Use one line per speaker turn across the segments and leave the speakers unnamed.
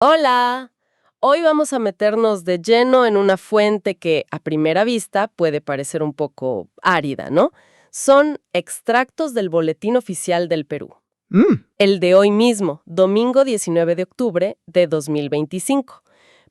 Hola, hoy vamos a meternos de lleno en una fuente que a primera vista puede parecer un poco árida, ¿no? Son extractos del Boletín Oficial del Perú.
Mm,
El de hoy mismo, domingo 19 de octubre de 2025.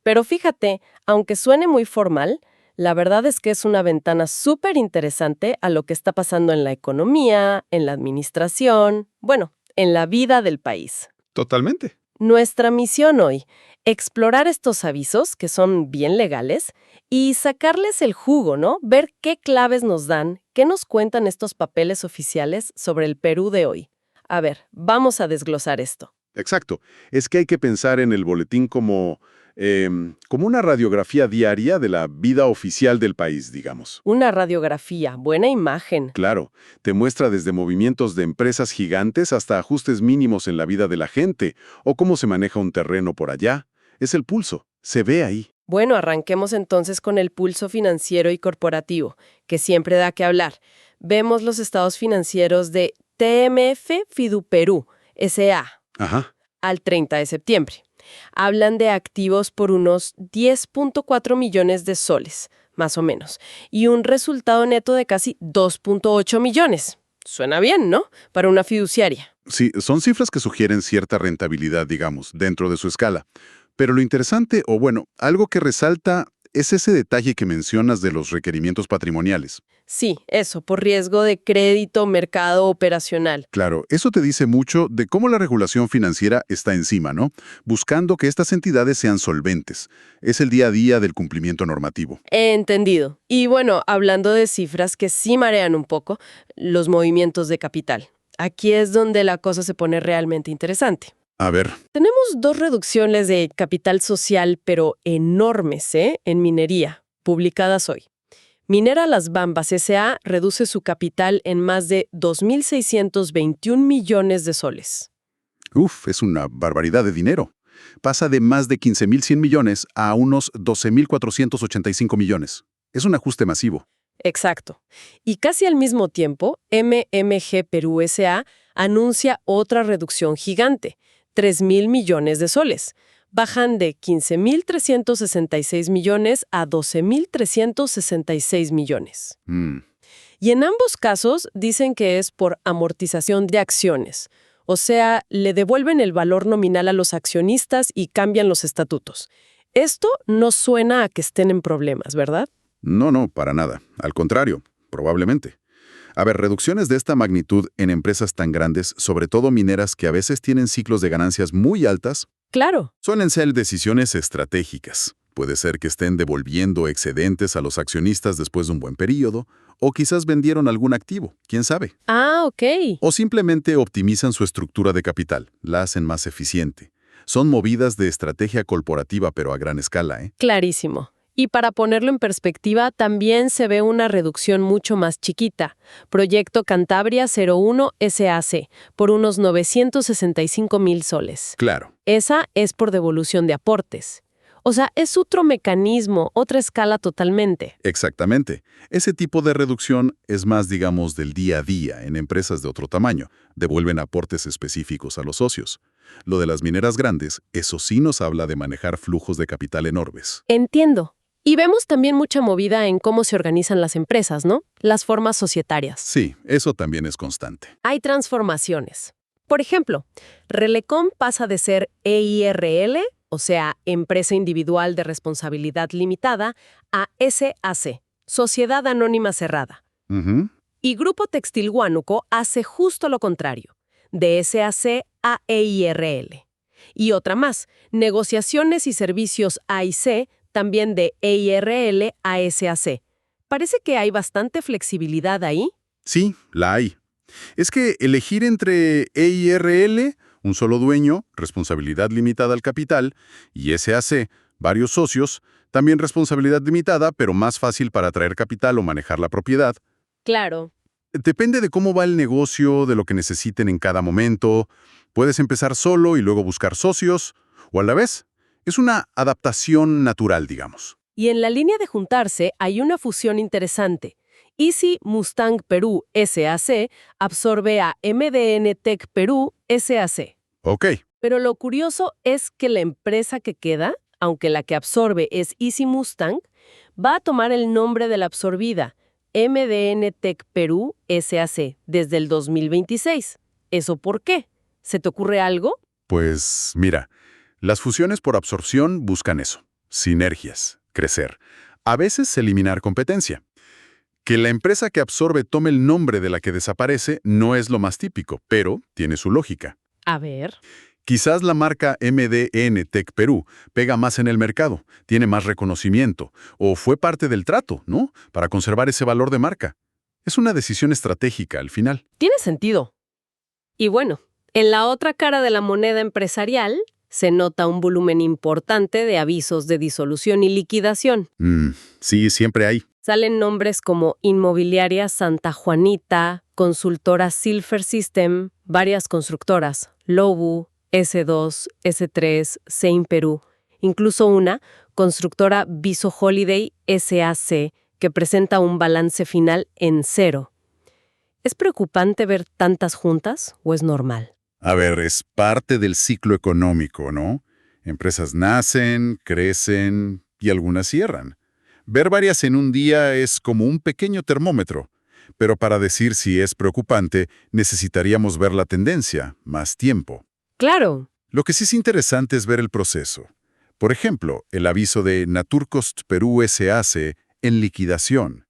Pero fíjate, aunque suene muy formal, la verdad es que es una ventana súper interesante a lo que está pasando en la economía, en la administración, bueno, en la vida del país.
totalmente.
Nuestra misión hoy, explorar estos avisos, que son bien legales, y sacarles el jugo, ¿no? Ver qué claves nos dan, qué nos cuentan estos papeles oficiales sobre el Perú de hoy. A ver, vamos a desglosar esto.
Exacto. Es que hay que pensar en el boletín como una radiografía diaria de la vida oficial del país, digamos.
Una radiografía, buena imagen.
Claro, te muestra desde movimientos de empresas gigantes hasta ajustes mínimos en la vida de la gente, o cómo se maneja un terreno por allá. Es el pulso, se ve ahí.
Bueno, arranquemos entonces con el pulso financiero y corporativo, que siempre da que hablar. Vemos los estados financieros de TMF Fiduperú, S.A.,
Ajá.
al 30 de septiembre. Hablan de activos por unos 10.4 millones de soles, más o menos, y un resultado neto de casi 2.8 millones. Suena bien, ¿no? Para una fiduciaria.
Sí, son cifras que sugieren cierta rentabilidad, digamos, dentro de su escala. Pero lo interesante, o bueno, algo que resalta es ese detalle que mencionas de los requerimientos patrimoniales.
Sí, eso, por riesgo de crédito, mercado operacional.
Claro, eso te dice mucho de cómo la regulación financiera está encima, ¿no? Buscando que estas entidades sean solventes. Es el día a día del cumplimiento normativo.
He entendido. Y bueno, hablando de cifras que sí marean un poco, los movimientos de capital. Aquí es donde la cosa se pone realmente interesante.
A ver,
Tenemos dos reducciones de capital social, pero enormes, en minería, publicadas hoy. Minera Las Bambas S.A. reduce su capital en más de 2.621 millones de soles.
es una barbaridad de dinero. Pasa de más de 15.100 millones a unos 12.485 millones. Es un ajuste masivo.
Exacto. Y casi al mismo tiempo, MMG Perú S.A. anuncia otra reducción gigante, 3.000 millones de soles. Bajan de 15.366 millones a 12.366 millones.
Mm,
Y en ambos casos dicen que es por amortización de acciones. O sea, le devuelven el valor nominal a los accionistas y cambian los estatutos. Esto no suena a que estén en problemas, ¿verdad?
No, no, para nada. Al contrario, probablemente. A ver, reducciones de esta magnitud en empresas tan grandes, sobre todo mineras que a veces tienen ciclos de ganancias muy altas,
Claro.
suelen ser decisiones estratégicas. Puede ser que estén devolviendo excedentes a los accionistas después de un buen periodo, o quizás vendieron algún activo, quién sabe.
Ah, ok.
O simplemente optimizan su estructura de capital, la hacen más eficiente. Son movidas de estrategia corporativa pero a gran escala, ¿eh?
Clarísimo. Y para ponerlo en perspectiva, también se ve una reducción mucho más chiquita. Proyecto Cantabria 01 SAC, por unos 965.000 soles.
Claro.
Esa es por devolución de aportes. O sea, es otro mecanismo, otra escala totalmente.
Exactamente. Ese tipo de reducción es más, digamos, del día a día en empresas de otro tamaño. Devuelven aportes específicos a los socios. Lo de las mineras grandes, eso sí nos habla de manejar flujos de capital enormes.
Entiendo. Y vemos también mucha movida en cómo se organizan las empresas, ¿no? Las formas societarias.
Sí, eso también es constante.
Hay transformaciones. Por ejemplo, Relecom pasa de ser EIRL, o sea, Empresa Individual de Responsabilidad Limitada, a SAC, Sociedad Anónima Cerrada.
Ujú.
Y Grupo Textil Huánuco hace justo lo contrario, de SAC a EIRL. Y otra más, Negociaciones y Servicios A&C, también de EIRL a SAC. Parece que hay bastante flexibilidad ahí.
Sí, la hay. Es que elegir entre EIRL, un solo dueño, responsabilidad limitada al capital, y SAC, varios socios, también responsabilidad limitada, pero más fácil para atraer capital o manejar la propiedad.
Claro.
Depende de cómo va el negocio, de lo que necesiten en cada momento. Puedes empezar solo y luego buscar socios, o a la vez. Es una adaptación natural, digamos.
Y en la línea de juntarse hay una fusión interesante. Easy Mustang Perú SAC absorbe a MDN Tech Perú SAC.
Ok,
Pero lo curioso es que la empresa que queda, aunque la que absorbe es Easy Mustang, va a tomar el nombre de la absorbida, MDN Tech Perú SAC, desde el 2026. ¿Eso por qué? ¿Se te ocurre algo?
Pues mira, las fusiones por absorción buscan eso, sinergias, crecer. A veces eliminar competencia. Que la empresa que absorbe tome el nombre de la que desaparece no es lo más típico, pero tiene su lógica.
A ver.
Quizás la marca MDN Tech Perú pega más en el mercado, tiene más reconocimiento, o fue parte del trato, ¿no? Para conservar ese valor de marca. Es una decisión estratégica al final.
Tiene sentido. Y bueno, en la otra cara de la moneda empresarial se nota un volumen importante de avisos de disolución y liquidación.
Sí, siempre hay.
Salen nombres como Inmobiliaria Santa Juanita, Consultora Silver System, varias constructoras, Lobu, S2, S3, Sein Perú, incluso una, constructora Viso Holiday SAC, que presenta un balance final en 0. ¿Es preocupante ver tantas juntas o es normal?
A ver, es parte del ciclo económico, ¿no? Empresas nacen, crecen y algunas cierran. Ver varias en un día es como un pequeño termómetro, pero para decir si es preocupante necesitaríamos ver la tendencia, más tiempo.
Claro.
Lo que sí es interesante es ver el proceso. Por ejemplo, el aviso de Naturcost Perú SAC en liquidación.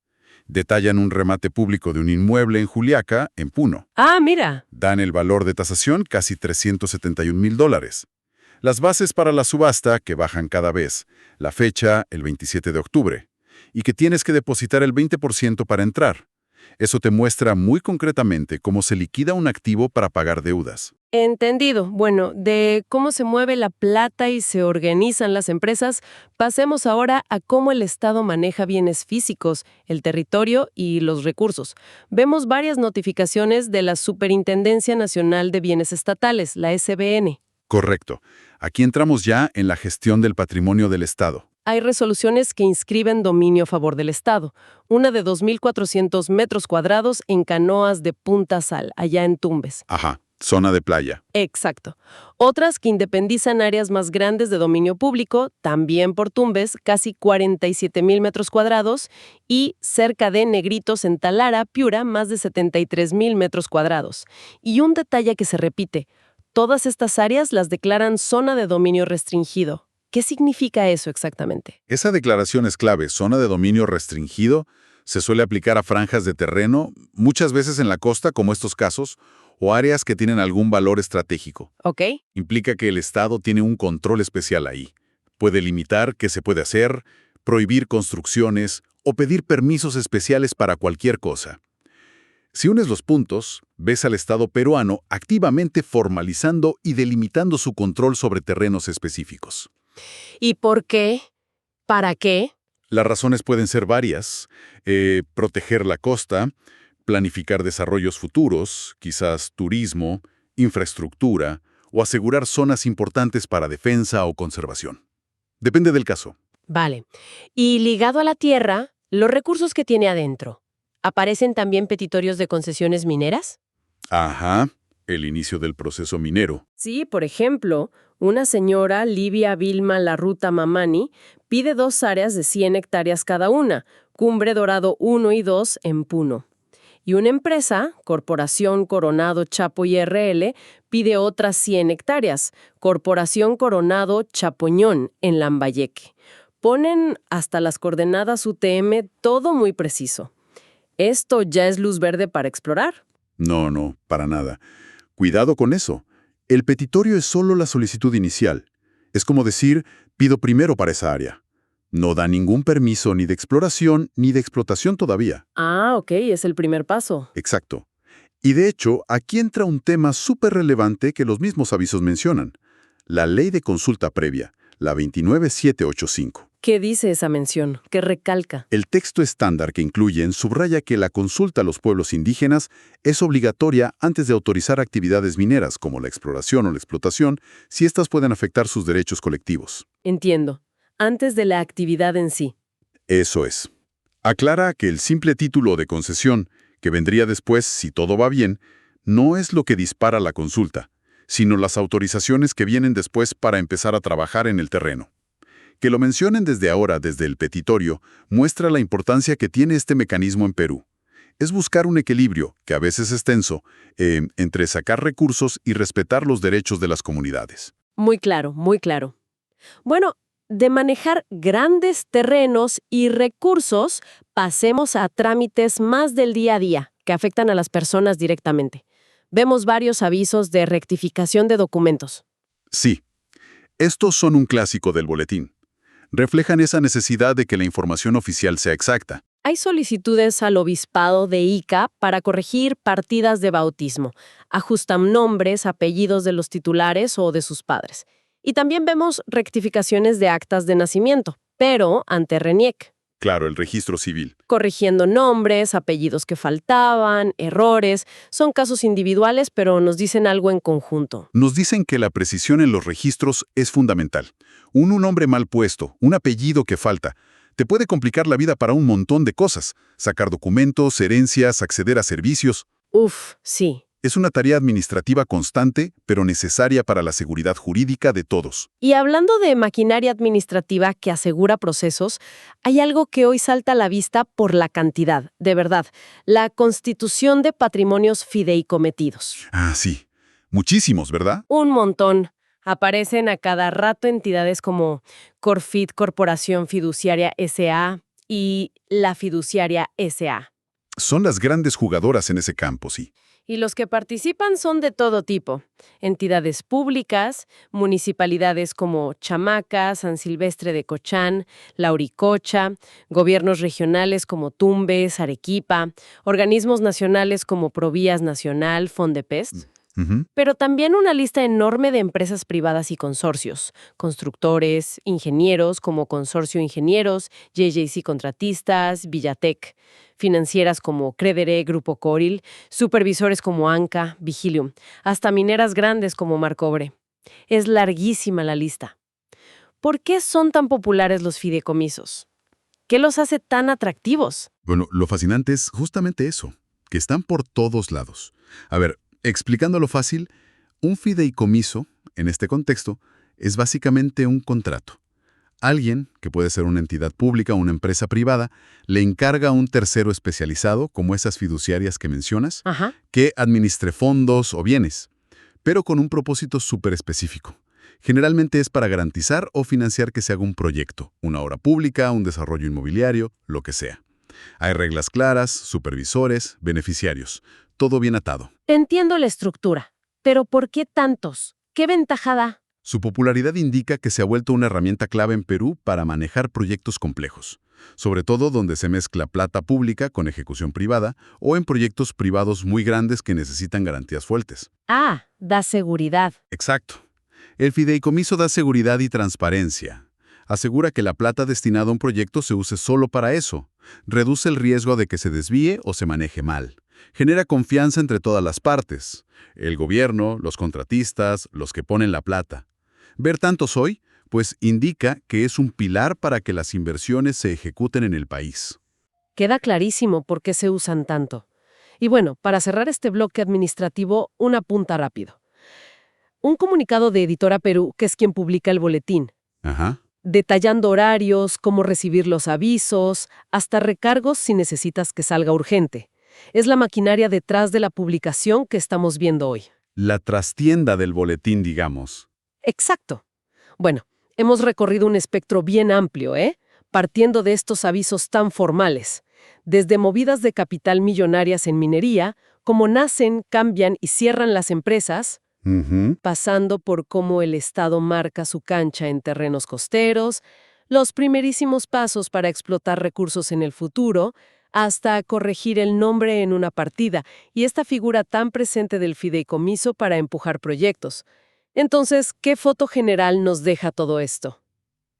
Detallan un remate público de un inmueble en Juliaca, en Puno.
Ah, mira.
Dan el valor de tasación casi $371,000. Las bases para la subasta, que bajan cada vez. La fecha, el 27 de octubre. Y que tienes que depositar el 20% para entrar. Eso te muestra muy concretamente cómo se liquida un activo para pagar deudas.
Entendido. Bueno, de cómo se mueve la plata y se organizan las empresas, pasemos ahora a cómo el Estado maneja bienes físicos, el territorio y los recursos. Vemos varias notificaciones de la Superintendencia Nacional de Bienes Estatales, la SBN.
Correcto. Aquí entramos ya en la gestión del patrimonio del Estado.
Hay resoluciones que inscriben dominio a favor del Estado, una de 2.400 metros cuadrados en Canoas de Punta Sal, allá en Tumbes.
Ajá, zona de playa.
Exacto. Otras que independizan áreas más grandes de dominio público, también por Tumbes, casi 47.000 metros cuadrados, y cerca de Negritos en Talara, Piura, más de 73.000 metros cuadrados. Y un detalle que se repite, todas estas áreas las declaran zona de dominio restringido. ¿Qué significa eso exactamente?
Esa declaración es clave, zona de dominio restringido, se suele aplicar a franjas de terreno, muchas veces en la costa, como estos casos, o áreas que tienen algún valor estratégico.
¿Ok?
Implica que el Estado tiene un control especial ahí. Puede limitar qué se puede hacer, prohibir construcciones o pedir permisos especiales para cualquier cosa. Si unes los puntos, ves al Estado peruano activamente formalizando y delimitando su control sobre terrenos específicos.
¿Y por qué? ¿Para qué?
Las razones pueden ser varias. Proteger la costa, planificar desarrollos futuros, quizás turismo, infraestructura, o asegurar zonas importantes para defensa o conservación. Depende del caso.
Vale. Y ligado a la tierra, los recursos que tiene adentro. ¿Aparecen también petitorios de concesiones mineras?
Ajá, el inicio del proceso minero.
Sí, por ejemplo, una señora, Livia Vilma Larruta Mamani, pide 2 áreas de 100 hectáreas cada una, Cumbre Dorado 1 y 2 en Puno. Y una empresa, Corporación Coronado Chapo IRL, pide otras 100 hectáreas, Corporación Coronado Chapoñón en Lambayeque. Ponen hasta las coordenadas UTM, todo muy preciso. ¿Esto ya es luz verde para explorar?
No, para nada. Cuidado con eso. El petitorio es solo la solicitud inicial. Es como decir, pido primero para esa área. No da ningún permiso ni de exploración ni de explotación todavía.
Ah, ok, es el primer paso.
Exacto. Y de hecho, aquí entra un tema súper relevante que los mismos avisos mencionan. La ley de consulta previa, la 29785.
¿Qué dice esa mención? ¿Qué recalca?
El texto estándar que incluyen subraya que la consulta a los pueblos indígenas es obligatoria antes de autorizar actividades mineras como la exploración o la explotación, si éstas pueden afectar sus derechos colectivos.
Entiendo. Antes de la actividad en sí.
Eso es. Aclara que el simple título de concesión, que vendría después si todo va bien, no es lo que dispara la consulta, sino las autorizaciones que vienen después para empezar a trabajar en el terreno. Que lo mencionen desde ahora, desde el petitorio, muestra la importancia que tiene este mecanismo en Perú. Es buscar un equilibrio, que a veces es tenso, entre sacar recursos y respetar los derechos de las comunidades.
Muy claro, muy claro. Bueno, de manejar grandes terrenos y recursos, pasemos a trámites más del día a día, que afectan a las personas directamente. Vemos varios avisos de rectificación de documentos.
Sí, estos son un clásico del boletín. Reflejan esa necesidad de que la información oficial sea exacta.
Hay solicitudes al obispado de Ica para corregir partidas de bautismo. Ajustan nombres, apellidos de los titulares o de sus padres. Y también vemos rectificaciones de actas de nacimiento, pero ante RENIEC.
Claro, el registro civil.
Corrigiendo nombres, apellidos que faltaban, errores. Son casos individuales, pero nos dicen algo en conjunto.
Nos dicen que la precisión en los registros es fundamental. Un nombre mal puesto, un apellido que falta, te puede complicar la vida para un montón de cosas. Sacar documentos, herencias, acceder a servicios.
Uf, sí.
Es una tarea administrativa constante, pero necesaria para la seguridad jurídica de todos.
Y hablando de maquinaria administrativa que asegura procesos, hay algo que hoy salta a la vista por la cantidad, de verdad, la constitución de patrimonios fideicometidos.
Ah, sí. Muchísimos, ¿verdad?
Un montón. Aparecen a cada rato entidades como Corfid, Corporación Fiduciaria S.A. y la Fiduciaria S.A.
Son las grandes jugadoras en ese campo, sí.
Y los que participan son de todo tipo. Entidades públicas, municipalidades como Chamaca, San Silvestre de Cochán, Lauricocha, gobiernos regionales como Tumbes, Arequipa, organismos nacionales como Provías Nacional, Fondepest, pero también una lista enorme de empresas privadas y consorcios, constructores, ingenieros como Consorcio Ingenieros, JJC Contratistas, Villatec, financieras como Credere, Grupo Coril, supervisores como Anca, Vigilium, hasta mineras grandes como Marcobre. Es larguísima la lista. ¿Por qué son tan populares los fideicomisos? ¿Qué los hace tan atractivos?
Bueno, lo fascinante es justamente eso, que están por todos lados. A ver, explicándolo fácil, un fideicomiso, en este contexto, es básicamente un contrato. Alguien, que puede ser una entidad pública o una empresa privada, le encarga a un tercero especializado, como esas fiduciarias que mencionas, que administre fondos o bienes, pero con un propósito súper específico. Generalmente es para garantizar o financiar que se haga un proyecto, una obra pública, un desarrollo inmobiliario, lo que sea. Hay reglas claras, supervisores, beneficiarios, todo bien atado.
Entiendo la estructura, pero ¿por qué tantos? ¿Qué ventaja da?
Su popularidad indica que se ha vuelto una herramienta clave en Perú para manejar proyectos complejos, sobre todo donde se mezcla plata pública con ejecución privada o en proyectos privados muy grandes que necesitan garantías fuertes.
Ah, da seguridad.
Exacto. El fideicomiso da seguridad y transparencia. Asegura que la plata destinada a un proyecto se use solo para eso. Reduce el riesgo de que se desvíe o se maneje mal. Genera confianza entre todas las partes. El gobierno, los contratistas, los que ponen la plata. Ver tantos hoy, pues indica que es un pilar para que las inversiones se ejecuten en el país.
Queda clarísimo por qué se usan tanto. Y bueno, para cerrar este bloque administrativo, un apunte rápido. Un comunicado de Editora Perú, que es quien publica el boletín, detallando horarios, cómo recibir los avisos, hasta recargos si necesitas que salga urgente. Es la maquinaria detrás de la publicación que estamos viendo hoy.
La trastienda del boletín, digamos.
Exacto. Bueno, hemos recorrido un espectro bien amplio, partiendo de estos avisos tan formales, desde movidas de capital millonarias en minería, cómo nacen, cambian y cierran las empresas, pasando por cómo el Estado marca su cancha en terrenos costeros, los primerísimos pasos para explotar recursos en el futuro, hasta corregir el nombre en una partida y esta figura tan presente del fideicomiso para empujar proyectos. Entonces, ¿qué foto general nos deja todo esto?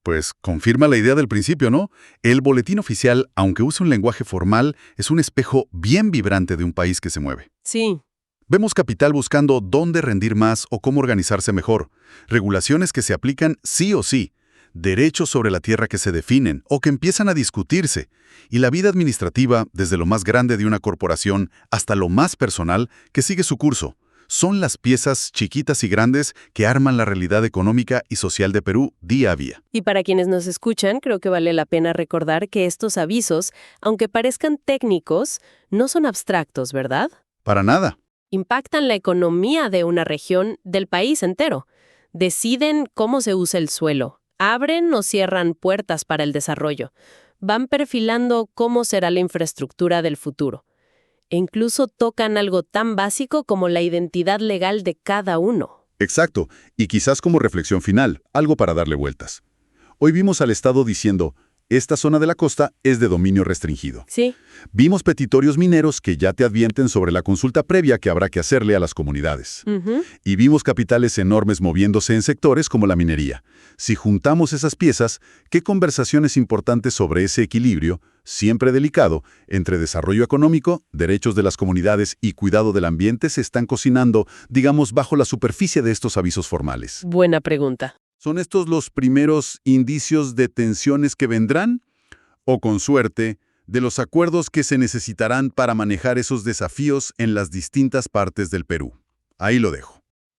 Pues confirma la idea del principio, ¿no? El boletín oficial, aunque use un lenguaje formal, es un espejo bien vibrante de un país que se mueve.
Sí.
Vemos capital buscando dónde rendir más o cómo organizarse mejor, regulaciones que se aplican sí o sí, derechos sobre la tierra que se definen o que empiezan a discutirse, y la vida administrativa, desde lo más grande de una corporación hasta lo más personal, que sigue su curso, Son las piezas chiquitas y grandes que arman la realidad económica y social de Perú día a día.
Y para quienes nos escuchan, creo que vale la pena recordar que estos avisos, aunque parezcan técnicos, no son abstractos, ¿verdad?
Para nada.
Impactan la economía de una región, del país entero. Deciden cómo se usa el suelo, abren o cierran puertas para el desarrollo, van perfilando cómo será la infraestructura del futuro. E incluso tocan algo tan básico como la identidad legal de cada uno.
Exacto. Y quizás como reflexión final, algo para darle vueltas. Hoy vimos al Estado diciendo, esta zona de la costa es de dominio restringido.
Sí.
Vimos petitorios mineros que ya te advierten sobre la consulta previa que habrá que hacerle a las comunidades. Y vimos capitales enormes moviéndose en sectores como la minería. Si juntamos esas piezas, ¿qué conversaciones importantes sobre ese equilibrio, siempre delicado, entre desarrollo económico, derechos de las comunidades y cuidado del ambiente se están cocinando, digamos, bajo la superficie de estos avisos formales?
Buena pregunta.
¿Son estos los primeros indicios de tensiones que vendrán? O, con suerte, de los acuerdos que se necesitarán para manejar esos desafíos en las distintas partes del Perú. Ahí lo dejo.